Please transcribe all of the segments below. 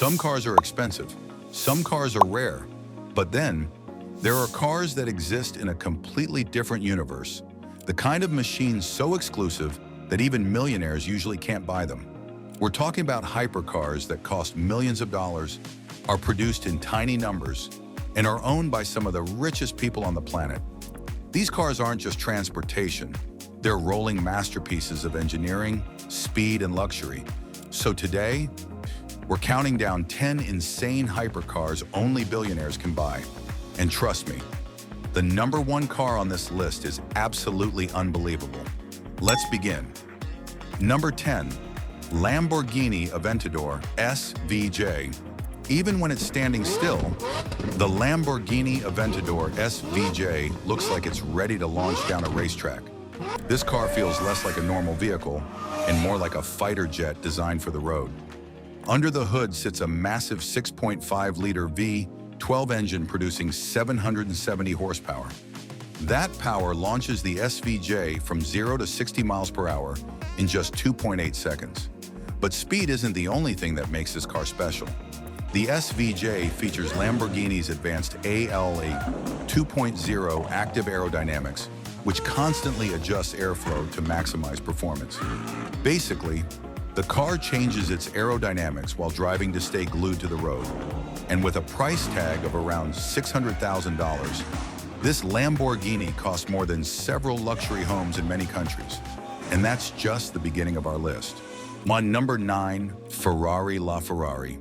Some cars are expensive, some cars are rare, but then there are cars that exist in a completely different universe, the kind of machines so exclusive that even millionaires usually can't buy them. We're talking about hypercars that cost millions of dollars, are produced in tiny numbers, and are owned by some of the richest people on the planet. These cars aren't just transportation, they're rolling masterpieces of engineering, speed, and luxury. So today, we're counting down 10 insane hypercars only billionaires can buy. And trust me, the #1 car on this list is absolutely unbelievable. Let's begin. Number 10, Lamborghini Aventador SVJ. Even when it's standing still, the Lamborghini Aventador SVJ looks like it's ready to launch down a racetrack. This car feels less like a normal vehicle and more like a fighter jet designed for the road. Under the hood sits a massive 6.5-liter V12 engine producing 770 horsepower. That power launches the SVJ from 0 to 60 miles per hour in just 2.8 seconds. But speed isn't the only thing that makes this car special. The SVJ features Lamborghini's advanced ALE 2.0 active aerodynamics, which constantly adjusts airflow to maximize performance. Basically, the car changes its aerodynamics while driving to stay glued to the road. And with a price tag of around $600,000, this Lamborghini costs more than several luxury homes in many countries. And that's just the beginning of our list. On number 9, Ferrari LaFerrari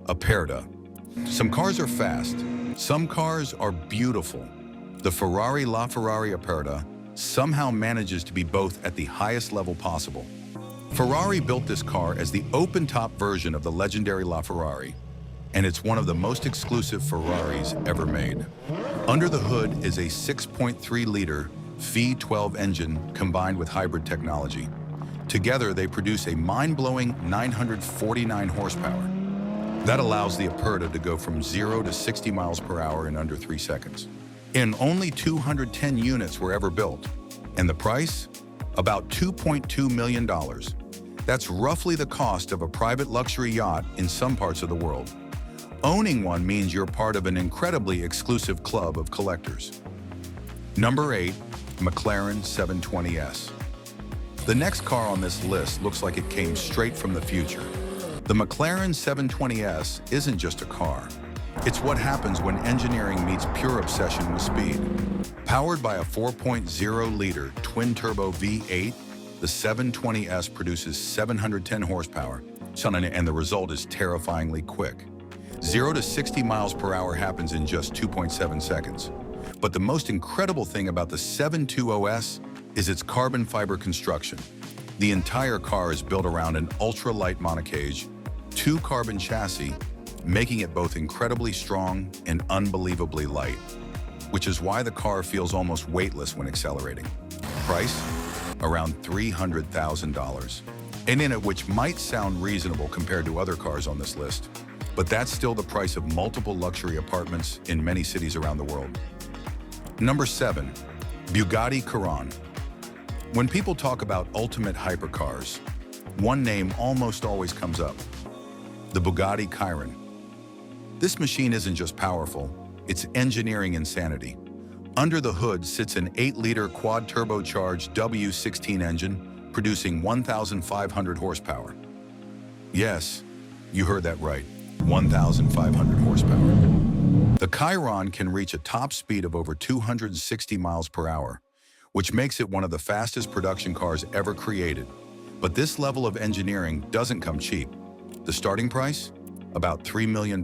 Aperta. Some cars are fast, some cars are beautiful. The Ferrari LaFerrari Aperta somehow manages to be both at the highest level possible. Ferrari built this car as the open-top version of the legendary LaFerrari, and it's one of the most exclusive Ferraris ever made. Under the hood is a 6.3-liter V12 engine combined with hybrid technology. Together, they produce a mind-blowing 949 horsepower. That allows the Aperta to go from 0 to 60 miles per hour in under 3 seconds. And only 210 units were ever built. And the price? About $2.2 million. That's roughly the cost of a private luxury yacht in some parts of the world. Owning one means you're part of an incredibly exclusive club of collectors. Number 8, McLaren 720S. The next car on this list looks like it came straight from the future. The McLaren 720S isn't just a car. It's what happens when engineering meets pure obsession with speed. Powered by a 4.0-liter twin-turbo V8, the 720S produces 710 horsepower, and the result is terrifyingly quick. 0 to 60 miles per hour happens in just 2.7 seconds. But the most incredible thing about the 720S is its carbon fiber construction. The entire car is built around an ultra-light monocage, 2-carbon chassis, making it both incredibly strong and unbelievably light, which is why the car feels almost weightless when accelerating. Price? Around $300,000. And in it, which might sound reasonable compared to other cars on this list, but that's still the price of multiple luxury apartments in many cities around the world. Number 7, Bugatti Chiron. When people talk about ultimate hypercars, one name almost always comes up: the Bugatti Chiron. This machine isn't just powerful, it's engineering insanity. Under the hood sits an 8-liter quad-turbocharged W16 engine producing 1,500 horsepower. Yes, you heard that right, 1,500 horsepower. The Chiron can reach a top speed of over 260 miles per hour, which makes it one of the fastest production cars ever created. But this level of engineering doesn't come cheap. The starting price? About $3 million.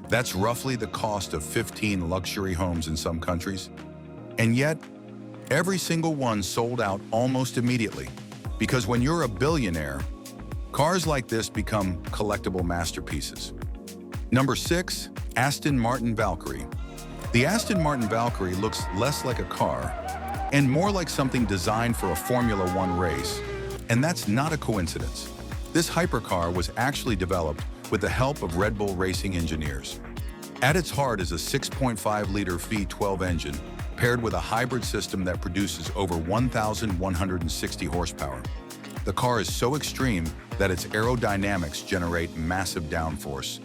That's roughly the cost of 15 luxury homes in some countries. And yet, every single one sold out almost immediately. Because when you're a billionaire, cars like this become collectible masterpieces. Number 6, Aston Martin Valkyrie. The Aston Martin Valkyrie looks less like a car and more like something designed for a Formula One race. And that's not a coincidence. This hypercar was actually developed with the help of Red Bull racing engineers. At its heart is a 6.5-liter V12 engine paired with a hybrid system that produces over 1,160 horsepower. The car is so extreme that its aerodynamics generate massive downforce,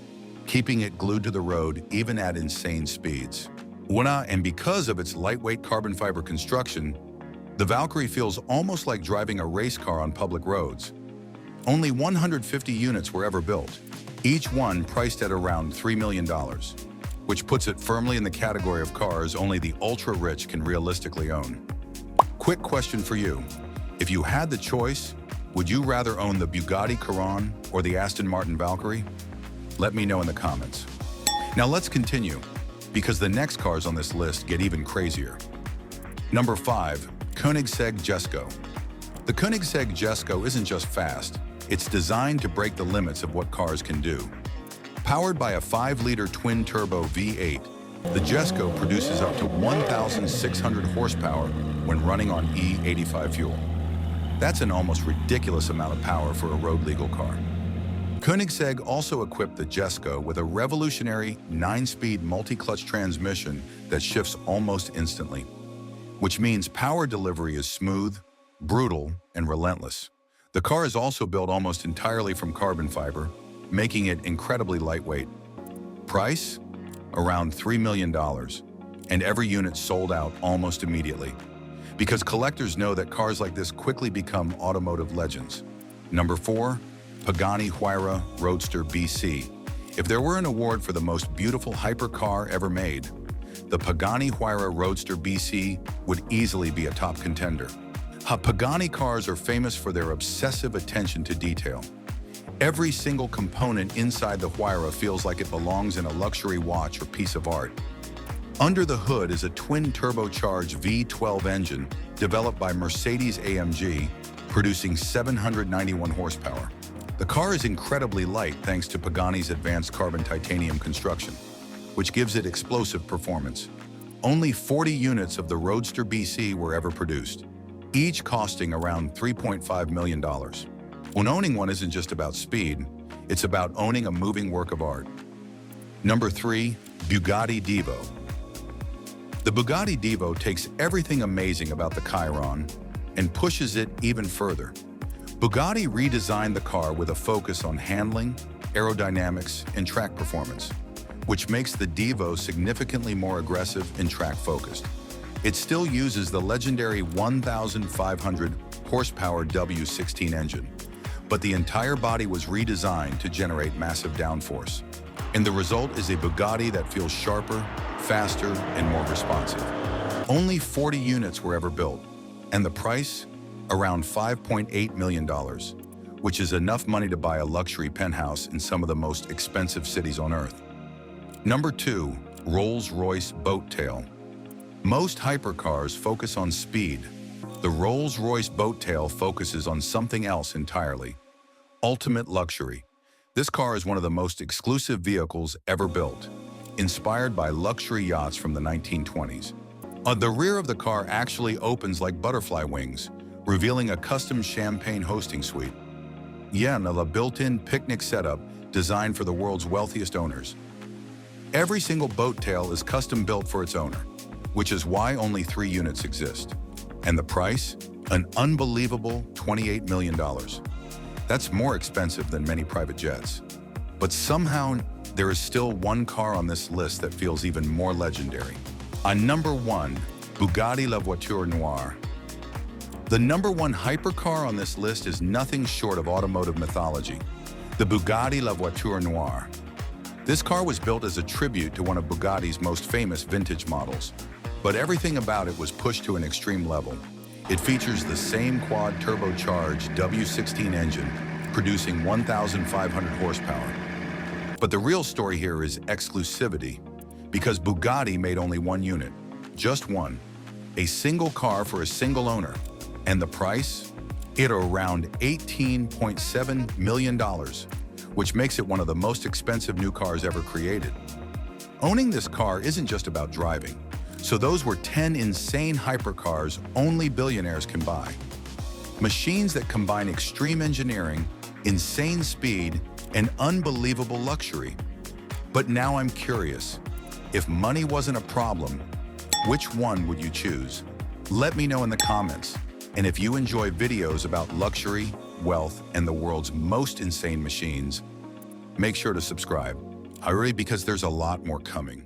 keeping it glued to the road even at insane speeds. And because of its lightweight carbon fiber construction, the Valkyrie feels almost like driving a race car on public roads. Only 150 units were ever built, each one priced at around $3 million, which puts it firmly in the category of cars only the ultra-rich can realistically own. Quick question for you. If you had the choice, would you rather own the Bugatti Chiron or the Aston Martin Valkyrie? Let me know in the comments. Now let's continue, because the next cars on this list get even crazier. Number 5. 𝐾𝐨𝐧'𝐭. The 𝐾𝐨𝐧'𝐭 isn't just fast, it's designed to break the limits of what cars can do. Powered by a 5-liter twin-turbo V8, the 𝐾𝐨𝐽 produces up to 1,600 horsepower when running on E85 fuel. That's an almost ridiculous amount of power for a road-legal car. 𝐾𝐨𝐧'𝐭 also equipped the 𝐽𝐮𝐿 with a revolutionary 9-speed multi-clutch transmission that shifts almost instantly, which means power delivery is smooth, brutal, and relentless. The car is also built almost entirely from carbon fiber, making it incredibly lightweight. Price? Around $3 million, and every unit sold out almost immediately, because collectors know that cars like this quickly become automotive legends. Number 4. Pagani Huayra Roadster BC. If there were an award for the most beautiful hypercar ever made, the Pagani Huayra Roadster BC would easily be a top contender. Pagani cars are famous for their obsessive attention to detail. Every single component inside the Huayra feels like it belongs in a luxury watch or piece of art. Under the hood is a twin-turbocharged V12 engine developed by Mercedes-AMG, producing 791 horsepower. The car is incredibly light thanks to Pagani's advanced carbon titanium construction, which gives it explosive performance. Only 40 units of the Roadster BC were ever produced, each costing around $3.5 million. Owning one isn't just about speed, it's about owning a moving work of art. Number 3. Bugatti Divo. The Bugatti Divo takes everything amazing about the Chiron and pushes it even further. Bugatti redesigned the car with a focus on handling, aerodynamics, and track performance, which makes the Divo significantly more aggressive and track-focused. It still uses the legendary 1,500 horsepower W16 engine, but the entire body was redesigned to generate massive downforce. And the result is a Bugatti that feels sharper, faster, and more responsive. Only 40 units were ever built, and the price? Around $5.8 million, which is enough money to buy a luxury penthouse in some of the most expensive cities on Earth. Number 2. Rolls-Royce Boat Tail. Most hypercars focus on speed. The Rolls-Royce Boat Tail focuses on something else entirely: ultimate luxury. This car is one of the most exclusive vehicles ever built, inspired by luxury yachts from the 1920s. The rear of the car actually opens like butterfly wings, revealing a custom champagne hosting suite. And a built-in picnic setup designed for the world's wealthiest owners. Every single boat tail is custom built for its owner, which is why only 3 units exist. And the price? An unbelievable $28 million. That's more expensive than many private jets. But somehow, there is still one car on this list that feels even more legendary. On number 1, Bugatti La Voiture Noire. The number 1 hypercar on this list is nothing short of automotive mythology, the Bugatti La Voiture Noire. This car was built as a tribute to one of Bugatti's most famous vintage models, but everything about it was pushed to an extreme level. It features the same quad-turbocharged W16 engine, producing 1,500 horsepower. But the real story here is exclusivity, because Bugatti made only 1 unit, just one, a single car for a single owner. And the price? It around $18.7 million, which makes it one of the most expensive new cars ever created. Owning this car isn't just about driving, so those were 10 insane hypercars only billionaires can buy. Machines that combine extreme engineering, insane speed, and unbelievable luxury. But now I'm curious, if money wasn't a problem, which one would you choose? Let me know in the comments. And if you enjoy videos about luxury, wealth, and the world's most insane machines, make sure to subscribe. Because there's a lot more coming.